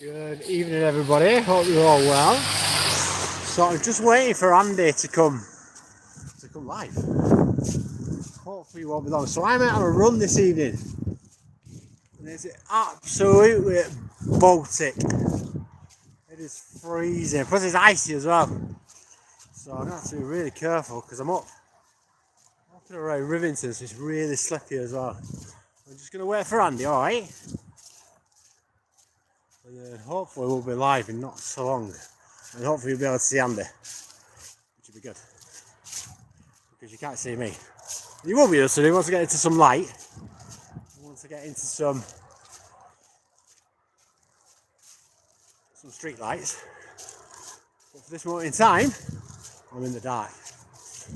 Good evening, everybody. Hope you're all well. So I'm just waiting for Andy to come live. Hopefully, you won't be long. So I'm out on a run this evening, and it's absolutely Baltic. It is freezing. Plus, it's icy as well. So I'm gonna have to be really careful because I'm up and around Rivington, so it's really slippy as well. I'm just gonna wait for Andy. All right. And hopefully we'll be live in not so long, and hopefully you'll be able to see Andy, which will be good, because you can't see me. You will be able to do once I get into some light, once I get into some street lights, but for this moment in time, I'm in the dark.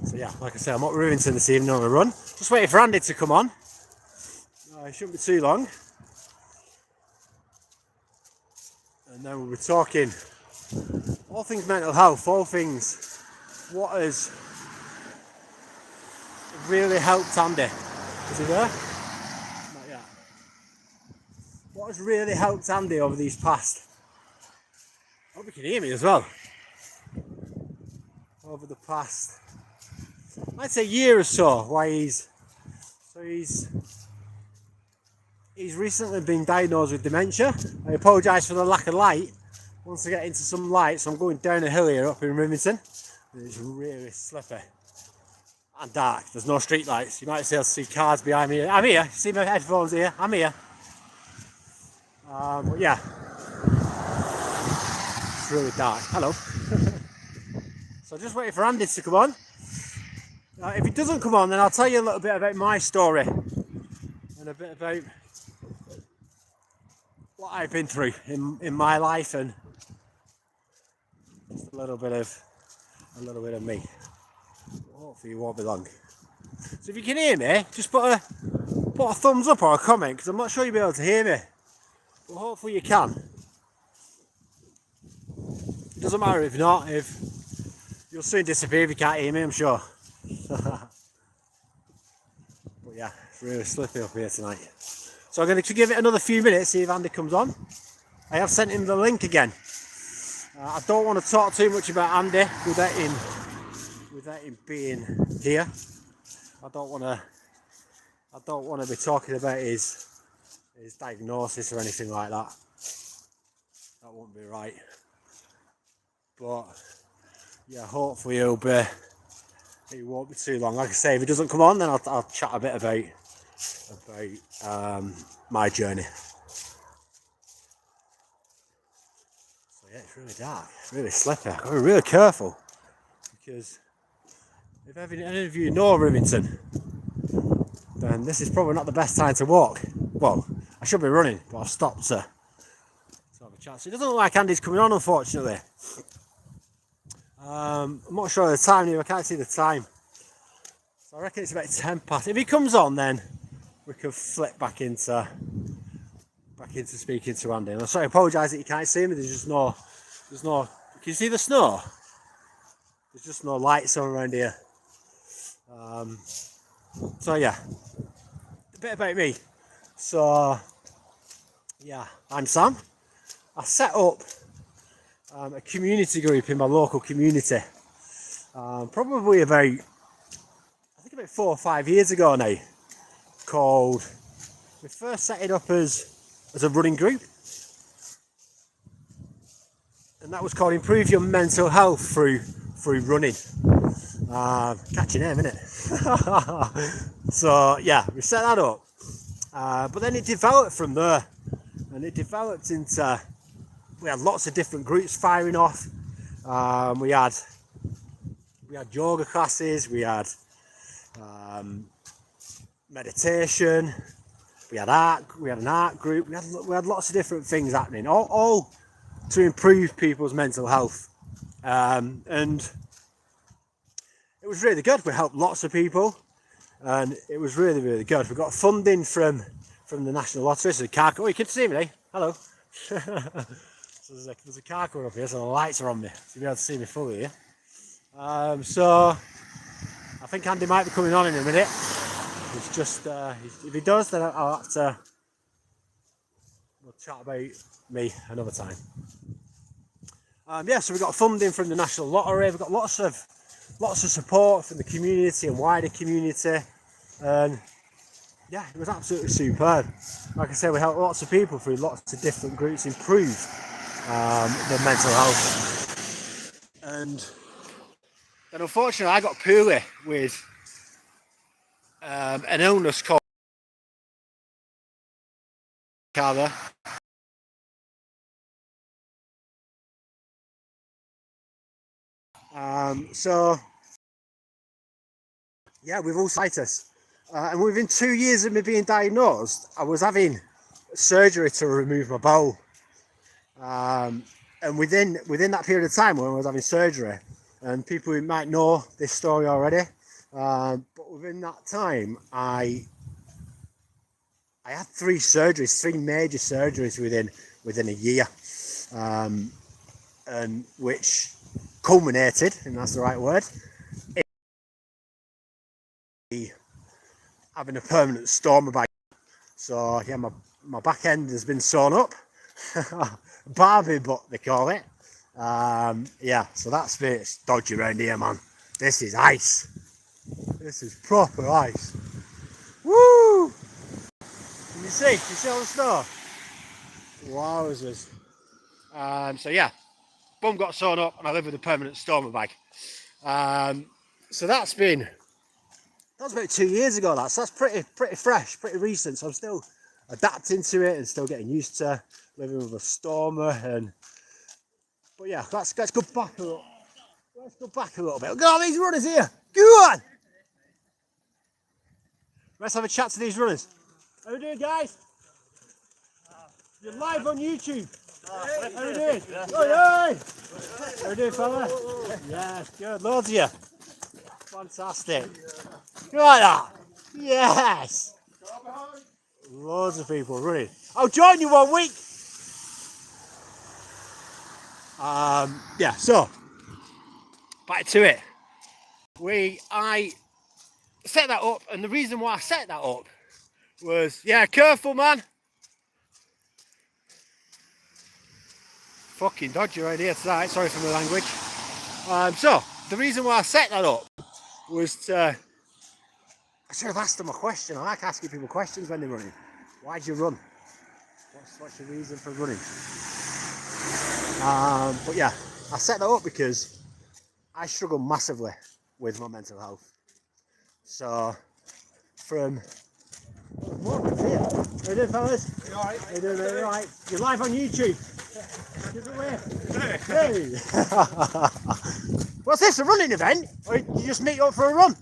So yeah, like I said, I'm at Rivington this evening on a run, just waiting for Andy to come on. It shouldn't be too long. And then we'll be talking all things mental health, all things what has really helped Andy. Is he there? Not yet. What has really helped Andy over these past, I hope you can hear me as well, over the past, I'd say year or so, why he's recently been diagnosed with dementia. I apologise for the lack of light. Once I get into some light, so I'm going down a hill here up in Rivington. It's really slippy and dark. There's no street lights. You might be able to see cars behind me. I'm here. See my headphones here? I'm here. But yeah, it's really dark. Hello. So just waiting for Andy to come on. If he doesn't come on, then I'll tell you a little bit about my story and a bit about what I've been through in my life, and just a little bit of me. Hopefully you won't be long. So if you can hear me, just put a thumbs up or a comment, because I'm not sure you'll be able to hear me, but hopefully you can. It doesn't matter if not, if you'll soon disappear if you can't hear me, I'm sure. But yeah, it's really slippy up here tonight. So I'm going to give it another few minutes, see if Andy comes on. I have sent him the link again. I don't want to talk too much about Andy without him being here. I don't want to be talking about his diagnosis or anything like that. That wouldn't be right. But yeah, hopefully it won't be too long. Like I say, if he doesn't come on, then I'll chat a bit about my journey. So yeah, it's really dark, it's really slippy. I've got to be really careful, because if any of you know Rivington, then this is probably not the best time to walk. Well, I should be running, but I've stopped to have a chat. So it doesn't look like Andy's coming on, unfortunately. I'm not sure of the time here, I can't see the time. So I reckon it's about 10 past. If he comes on, then we can flip back into speaking to Andy. And I'm sorry, I apologise that you can't see me. There's no. Can you see the snow? There's just no lights on around here. So yeah, a bit about me. So yeah, I'm Sam. I set up a community group in my local community. Probably about 4 or 5 years ago now. We first set it up as a running group, and that was called Improve Your Mental Health through running. Catchy name, isn't it? So yeah, we set that up, but then it developed from there, and it developed into, we had lots of different groups firing off. We had yoga classes, we had meditation, we had an art group, we had lots of different things happening, all to improve people's mental health, and it was really good. We helped lots of people, and it was really, really good. We got funding from the National Lottery. So the car, oh, you can see me, eh? Hello. So there's a car coming up here, so the lights are on me, so you'll be able to see me fully here. So I think Andy might be coming on in a minute. It's just, if he does, then I'll have to, we'll chat about me another time. Yeah, so we got funding from the National Lottery. We've got lots of support from the community and wider community, and yeah, it was absolutely superb. Like I said, we helped lots of people through lots of different groups improve their mental health. And then unfortunately I got poorly with an illness called Carver. So yeah, with ulceritis. And within 2 years of me being diagnosed, I was having surgery to remove my bowel. And within that period of time when I was having surgery, and people who might know this story already, but within that time, I had 3 surgeries, 3 major surgeries within a year, and which culminated, and that's the right word, in having a permanent stoma bag. So yeah, my back end has been sewn up, Barbie butt they call it. Yeah, so that's me. It's dodgy around here, man. This is ice. This is proper ice. Woo! Can you see all the snow? Wowzers. So yeah, bum got sewn up and I live with a permanent stoma bag. So that was about 2 years ago. So that's pretty fresh, pretty recent. So I'm still adapting to it and still getting used to living with a stoma. But yeah, let's go back a little. Let's go back a little bit. Look at all these runners here. Go on. Let's have a chat to these runners. How are we doing, guys? You're live on YouTube. How are we doing? Oi, oi. How are we doing, fella? Yes, good. Loads of you. Fantastic. You like that? Yes. Loads of people running. I'll join you 1 week. Yeah, so back to it. I set that up, and the reason why I set that up was, yeah, careful, man. Fucking dodgy right here tonight. Sorry for my language. So the reason why I set that up was to. I should have asked them a question. I like asking people questions when they're running. Why'd you run? What's your reason for running? But yeah, I set that up because I struggle massively with my mental health. So from what? Yeah. How you doing, fellas? You alright? How you doing, mate? You alright? You're live on YouTube. Give it away. Hey. What's this? A running event? Or you just meet up for a run?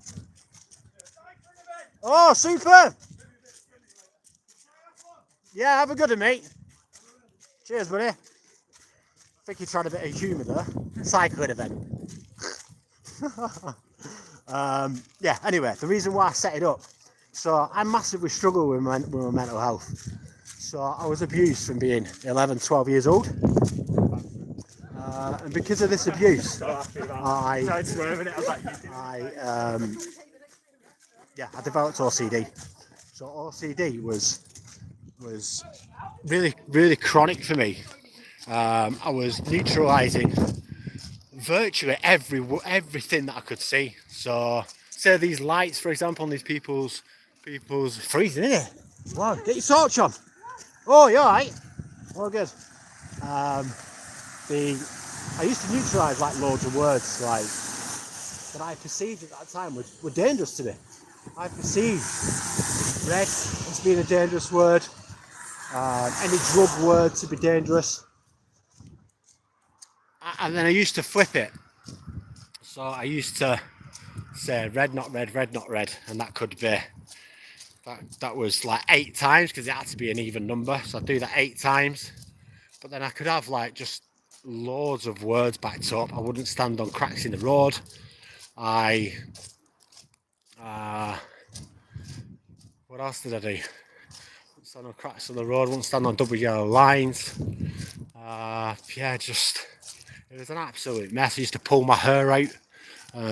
Oh, super! Yeah, have a good one, mate. Cheers, buddy. I think you tried a bit of humour there. Cycling event. Yeah, anyway, the reason why I set it up. So I massively struggle with my mental health. So I was abused from being 11, 12 years old. And because of this abuse, I developed OCD. So OCD was really, really chronic for me. I was neutralising virtually everything that I could see. So, say these lights, for example, on these people's freezing, isn't it? Wow, get your torch on. Oh, you alright? Oh, good. I used to neutralise like loads of words like that I perceived at that time were dangerous to me. I perceived red as being a dangerous word, any drug word to be dangerous. And then I used to flip it. So I used to say red, not red, red, not red, and that could be that was like 8 times because it had to be an even number. So I'd do that 8 times. But then I could have like just loads of words backed up. I wouldn't stand on cracks in the road. What else did I do? Wouldn't stand on cracks on the road. Wouldn't stand on double yellow lines. Yeah, just it was an absolute mess. I used to pull my hair out.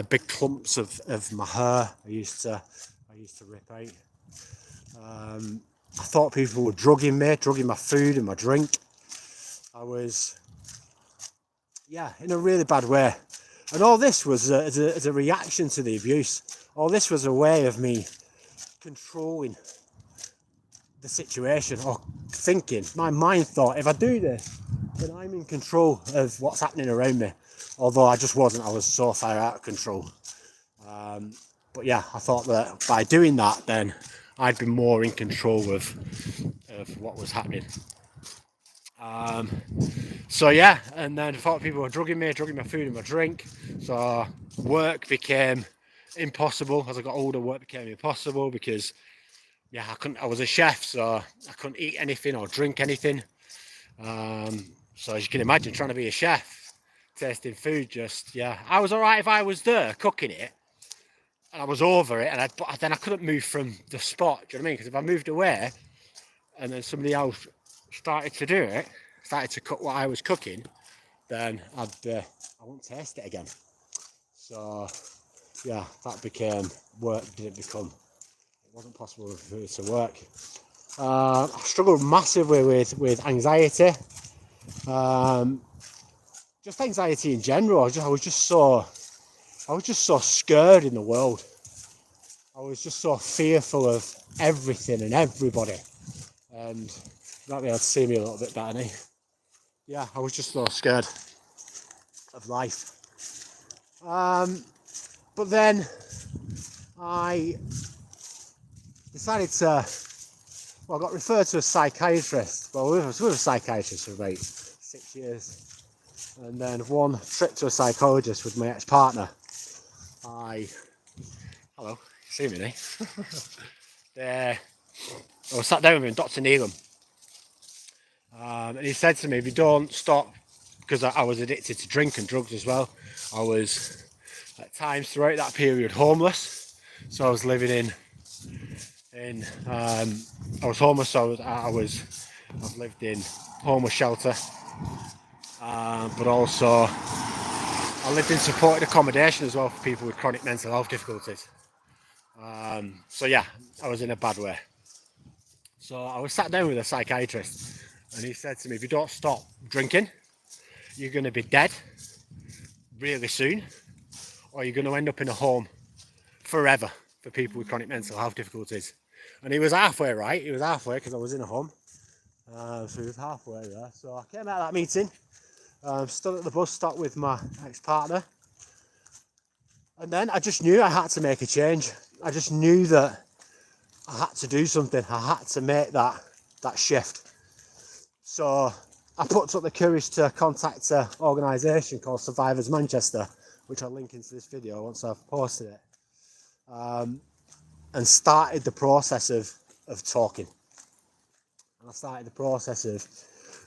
Big clumps of my hair I used to rip out. I thought people were drugging my food and my drink. I was, in a really bad way. And all this was as a reaction to the abuse. All this was a way of me controlling the situation, or thinking, my mind thought, if I do this, then I'm in control of what's happening around me. Although I just wasn't, I was so far out of control. But yeah, I thought that by doing that, then I'd be more in control of what was happening. So yeah, and then I thought people were drugging my food and my drink. So work became impossible. As I got older, work became impossible because I was a chef, so I couldn't eat anything or drink anything. So as you can imagine, trying to be a chef, tasting food, I was all right if I was there cooking it and I was over it, but then I couldn't move from the spot. Do you know what I mean? Because if I moved away and then somebody else started to do it, started to cook what I was cooking, then I wouldn't taste it again. So yeah, that became work. It wasn't possible for it to work. I struggled massively with anxiety, just anxiety in general. I was just so scared in the world. I was just so fearful of everything and everybody. And you might be able to see me a little bit better now. Yeah, I was just so scared of life. But then I decided to, I got referred to a psychiatrist. Well, I was with a psychiatrist for about 6 years. And then one trip to a psychologist with my ex-partner. Hello, you see me now? I was sat down with him, Dr. Neelam. And he said to me, if you don't stop, because I was addicted to drink and drugs as well. I was at times throughout that period homeless. So I was living I was homeless, so I've lived in homeless shelter, but also I lived in supported accommodation as well for people with chronic mental health difficulties. So yeah, I was in a bad way. So I was sat down with a psychiatrist and he said to me, if you don't stop drinking, you're going to be dead really soon, or you're going to end up in a home forever for people with chronic mental health difficulties. And he was halfway right. He was halfway because I was in a home. So he was halfway there. So I came out of that meeting, stood at the bus stop with my ex-partner. And then I just knew I had to make a change. I just knew that I had to do something. I had to make that shift. So I put up the courage to contact an organisation called Survivors Manchester, which I'll link into this video once I've posted it, and started the process of talking. And I started the process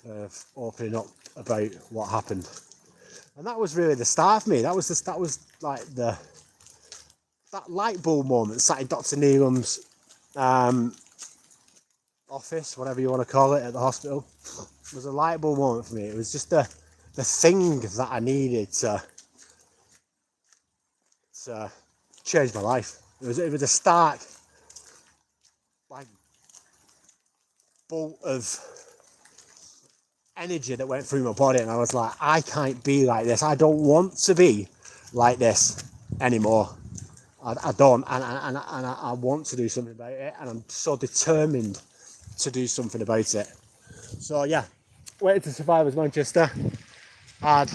of opening up about what happened. And that was really the start for me. That was like that light bulb moment. Sat in Dr. Neelam's office, whatever you want to call it, at the hospital. It was a light bulb moment for me. It was just the thing that I needed to change my life. It was a stark bolt of energy that went through my body, and I was like, I can't be like this. I don't want to be like this anymore. I don't, and I want to do something about it, and I'm so determined to do something about it. So yeah, went to Survivors Manchester, had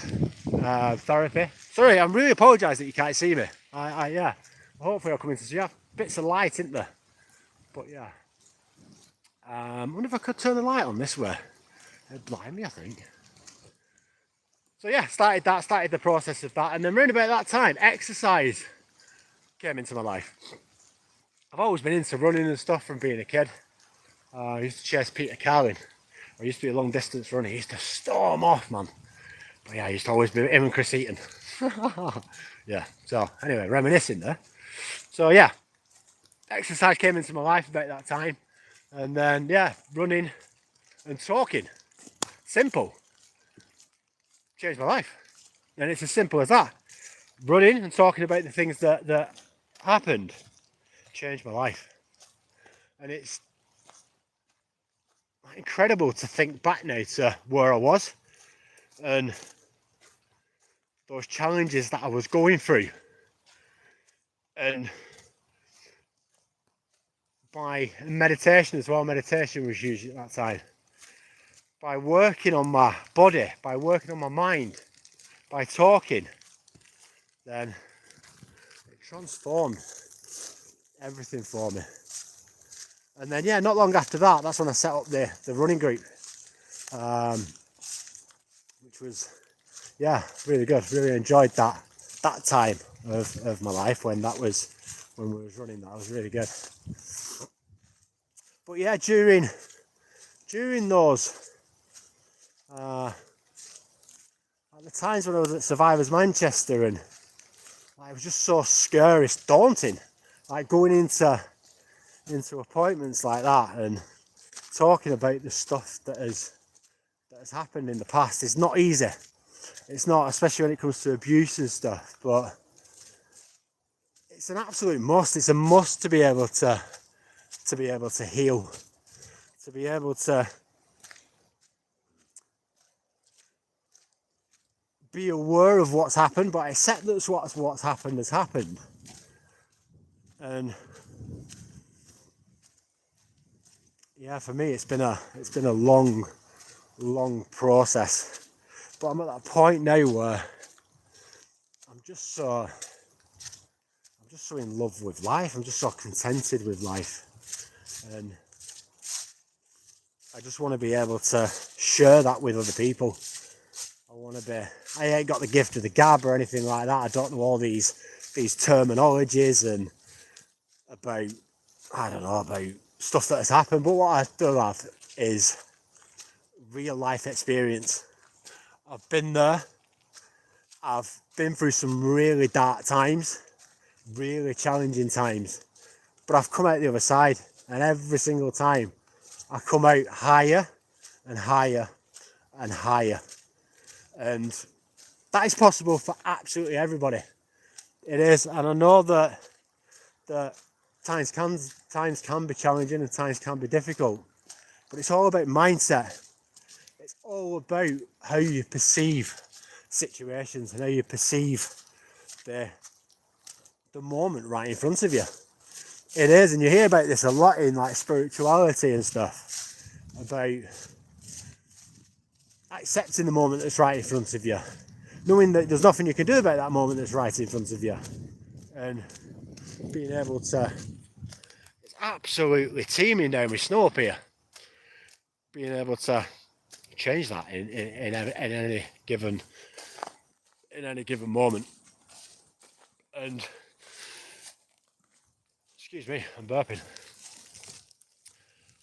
therapy. Sorry, I really apologise that you can't see me. Hopefully I'll come in to see you. Bits of light, isn't there? But yeah, I wonder if I could turn the light on this way. It'd blind me, I think. So yeah, started the process of that, and then around about that time, exercise came into my life. I've always been into running and stuff from being a kid. I used to chase Peter Carlin. I used to be a long distance runner. He used to storm off, man. But yeah, I used to always be him and Chris Eaton. Yeah, so anyway, reminiscing there. So yeah, exercise came into my life about that time. And then, yeah, running and talking. Simple. Changed my life. And it's as simple as that. Running and talking about the things that happened changed my life. And it's incredible to think back now to where I was and those challenges that I was going through. And by meditation as well, meditation was used at that time. By working on my body, by working on my mind, by talking, then it transformed everything for me. And then, yeah, not long after that, that's when I set up the running group, which was, yeah, really good. Really enjoyed that time of my life when we was running. That was really good. But yeah, during those at the times when I was at Survivors Manchester, and it was just so scary, it's daunting, like going into appointments like that and talking about the stuff that has happened in the past. It's not easy. It's not, especially when it comes to abuse and stuff, but it's an absolute must. It's a must to be able to heal, to be able to be aware of what's happened, but accept that what's happened has happened. And yeah, for me, it's been a long process. But I'm at that point now where I'm just so in love with life. I'm just so contented with life, and I just want to be able to share that with other people. I ain't got the gift of the gab or anything like that. I don't know all these terminologies and about stuff that has happened. But what I do have is real life experience. I've been there. I've been through some really dark times, really challenging times, but I've come out the other side, and every single time I come out higher and higher and higher. And that is possible for absolutely everybody. It is, and I know that times can be challenging and times can be difficult, but it's all about mindset. It's all about how you perceive situations and how you perceive the moment right in front of you. It is, and you hear about this a lot in like spirituality and stuff, about accepting the moment that's right in front of you, knowing that there's nothing you can do about that moment that's right in front of you, and being able to, it's absolutely teeming down with snow up here, being able to change that in any given moment. And excuse me, I'm burping.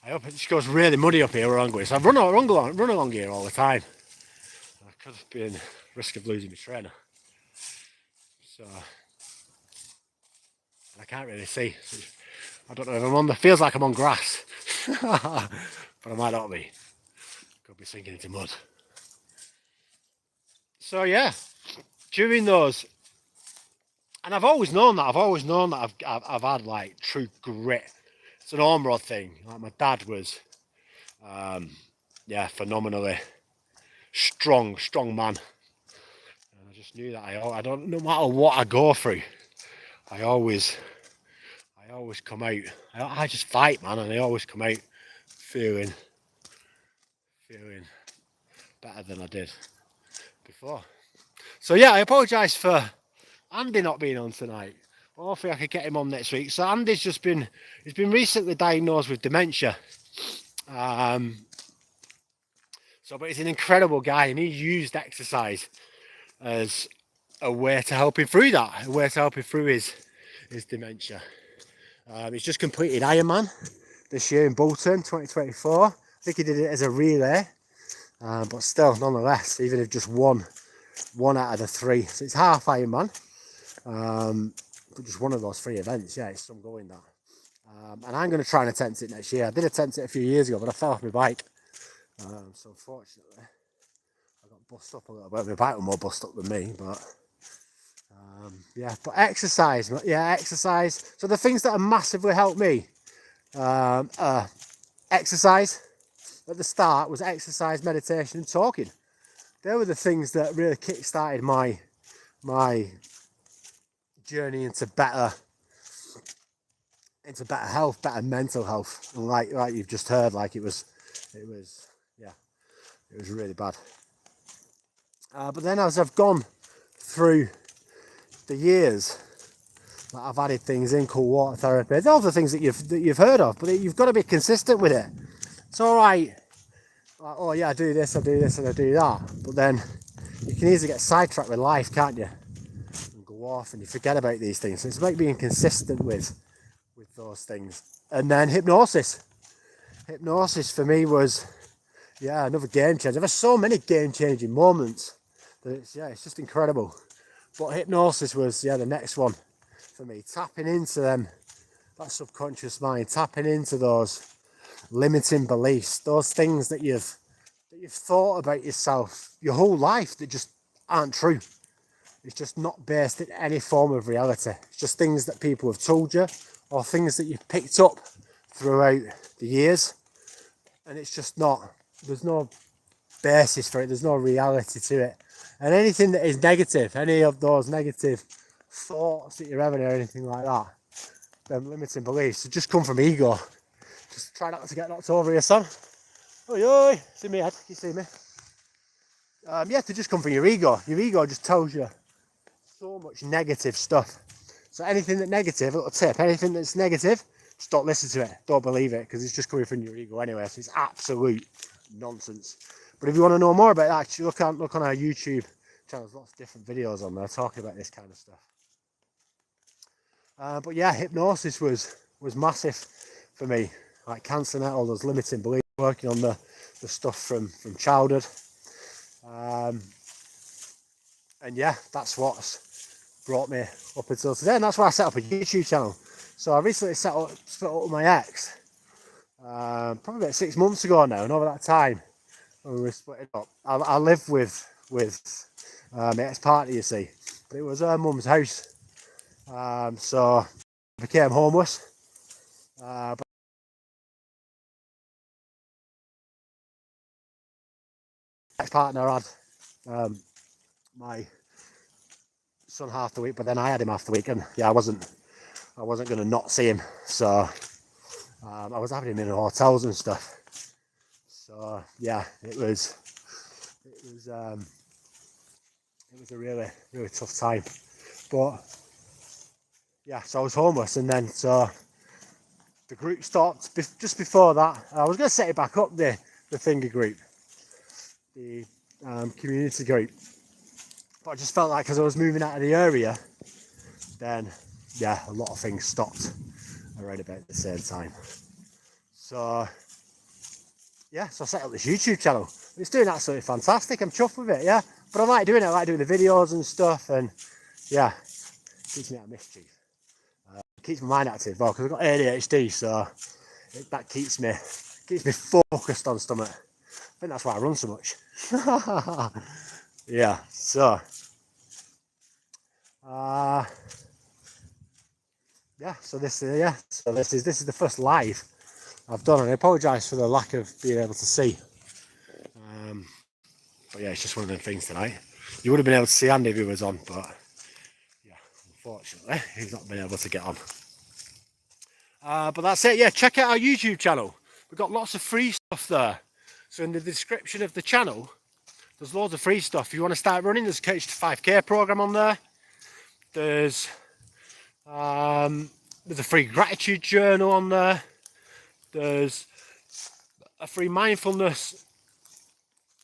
I hope it just goes really muddy up here where I'm going. So I run along here all the time. I could be in risk of losing my trainer. So I can't really see. I don't know if I'm on feels like I'm on grass. But I might not be. Could be sinking into mud. So yeah, during those, and I've always known that I've had like true grit. It's an arm rod thing. Like my dad was, phenomenally strong man. And I just knew that I don't, no matter what I go through, I always come out. I just fight, man, and I always come out feeling better than I did before. So yeah, I apologise for Andy not being on tonight. Hopefully I could get him on next week. So Andy's he's been recently diagnosed with dementia. But he's an incredible guy, and he used exercise as a way to help him through that, a way to help him through his dementia. He's just completed Ironman this year in Bolton, 2024. I think he did it as a relay, but still, nonetheless, even if just one out of the three, so it's half Ironman, but just one of those 3 events. Yeah, it's some going that. And I'm going to try and attempt it next year. I did attempt it a few years ago, but I fell off my bike. So unfortunately, I got bust up a little bit. My bike was more bust up than me, but but exercise. So the things that have massively helped me, exercise, at the start was exercise, meditation and talking. They were the things that really kick-started my journey into better health, better mental health. And like you've just heard, like it was really bad. But then as I've gone through the years, I've added things in, cool water therapy, all the things that you've heard of, but you've got to be consistent with it. It's all right, like, oh yeah, I do this and I do that, but then you can easily get sidetracked with life, can't you? And go off and you forget about these things. So it's about being consistent with those things. And then hypnosis for me was another game changer. There's so many game changing moments that it's just incredible. But hypnosis was the next one for me, tapping into that subconscious mind, tapping into those limiting beliefs, those things that you've thought about yourself your whole life that just aren't true. It's just not based in any form of reality. It's just things that people have told you or things that you've picked up throughout the years, and it's just not, there's no basis for it, there's no reality to it. And anything that is negative, any of those negative thoughts that you're having or anything like that, them limiting beliefs, just come from ego. Just try not to get knocked over here, son. Oi, see me head, you see me? To just come from your ego. Your ego just tells you so much negative stuff. So anything that's negative, a little tip, anything that's negative, just don't listen to it, don't believe it, because it's just coming from your ego anyway, so it's absolute nonsense. But if you want to know more about that, actually look on our YouTube channel, there's lots of different videos on there talking about this kind of stuff. But yeah, hypnosis was massive for me, like cancelling out all those limiting beliefs, working on the stuff from childhood. And yeah, that's what's brought me up until today, and that's why I set up a YouTube channel. So I recently split up with my ex, probably about 6 months ago now, and over that time when we were splitting up, I lived with my ex-partner, you see, but it was her mum's house, so I became homeless. But my ex-partner had my son half the week, but then I had him half the week, and I wasn't going to not see him, so I was having him in hotels and stuff. So yeah, it was a really tough time. But yeah, so I was homeless, and then so the group stopped just before that. I was going to set it back up, the finger group, the community group, but I just felt like as I was moving out of the area, then a lot of things stopped around about the same time. So so I set up this YouTube channel. It's doing absolutely fantastic. I'm chuffed with it, but I like doing it. I like doing the videos and stuff, and keeps me out of mischief. Keeps my mind active, because I've got ADHD, so that keeps me focused on something. I think that's why I run so much. So so this is the first live I've done, and I apologise for the lack of being able to see. But it's just one of them things tonight. You would have been able to see Andy if he was on, but unfortunately he's not been able to get on. But that's it. Check out our YouTube channel. We've got lots of free stuff there. So in the description of the channel, there's loads of free stuff. If you want to start running, there's a Coach to 5K program on there. There's a free gratitude journal on there. There's a free mindfulness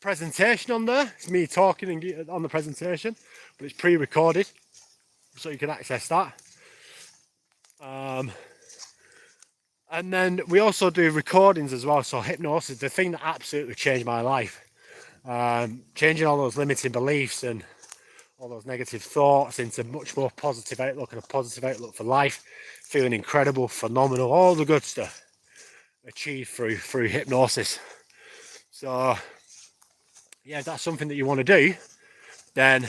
presentation on there. It's me talking on the presentation, but it's pre-recorded, so you can access that. And then we also do recordings as well. So hypnosis, the thing that absolutely changed my life, changing all those limiting beliefs and all those negative thoughts into much more positive outlook and a positive outlook for life, feeling incredible, phenomenal, all the good stuff achieved through hypnosis. So if that's something that you want to do, then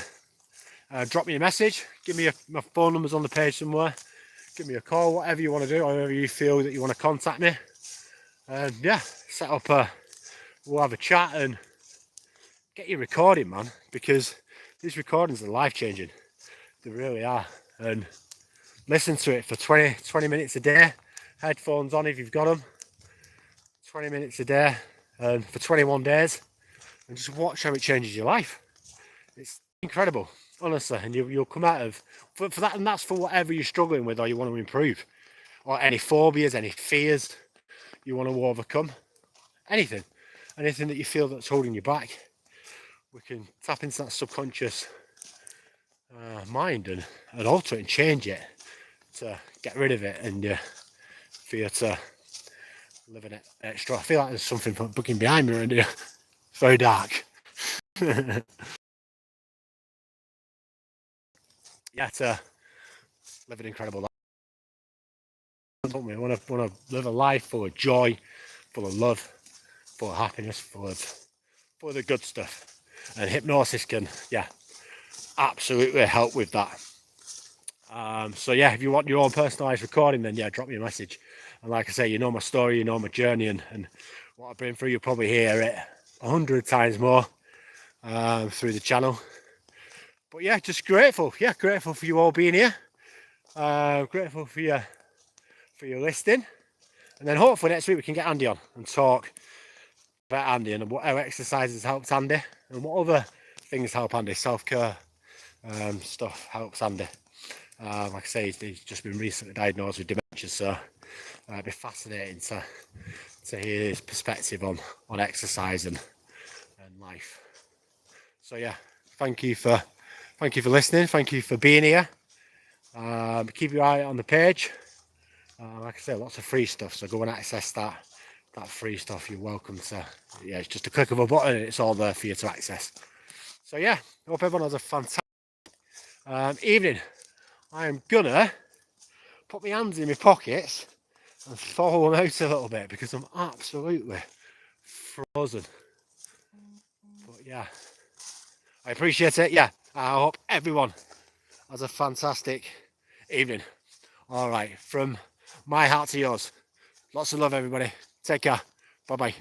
drop me a message, give me my phone number's on the page somewhere, give me a call, whatever you want to do, however you feel that you want to contact me, and set up we'll have a chat and get you recording, man, because these recordings are life-changing. They really are. And listen to it for 20 minutes a day, headphones on if you've got them, 20 minutes a day, and for 21 days, and just watch how it changes your life. It's incredible, honestly, and you'll come out of, for that, and that's for whatever you're struggling with or you want to improve, or any phobias, any fears you want to overcome, anything that you feel that's holding you back. We can tap into that subconscious mind and alter it and change it to get rid of it, and for you to live an extra. I feel like there's something booking behind me around here. It's very dark. Yeah, to live an incredible life. Don't we? I want to live a life full of joy, full of love, full of happiness, full of the good stuff. And hypnosis can, absolutely help with that. So yeah, if you want your own personalised recording, then drop me a message. And like I say, you know my story, you know my journey, and what I've been through. You'll probably hear it 100 times more through the channel. But yeah, just grateful. Yeah, grateful for you all being here. Grateful for your listening. And then hopefully next week we can get Andy on and talk about Andy and what exercises helped Andy and what other things help Andy. Self-care stuff helps Andy. Like I say, he's just been recently diagnosed with dementia, so it'd be fascinating to hear his perspective on exercise and life. So yeah, thank you for listening. Thank you for being here. Keep your eye on the page. Like I say, lots of free stuff, so go and access that free stuff. You're welcome to. Yeah, it's just a click of a button and it's all there for you to access. So yeah, hope everyone has a fantastic evening. I am gonna put my hands in my pockets and thaw them out a little bit because I'm absolutely frozen. But yeah, I appreciate it. Yeah, I hope everyone has a fantastic evening. All right, from my heart to yours. Lots of love, everybody. Take care. Bye-bye.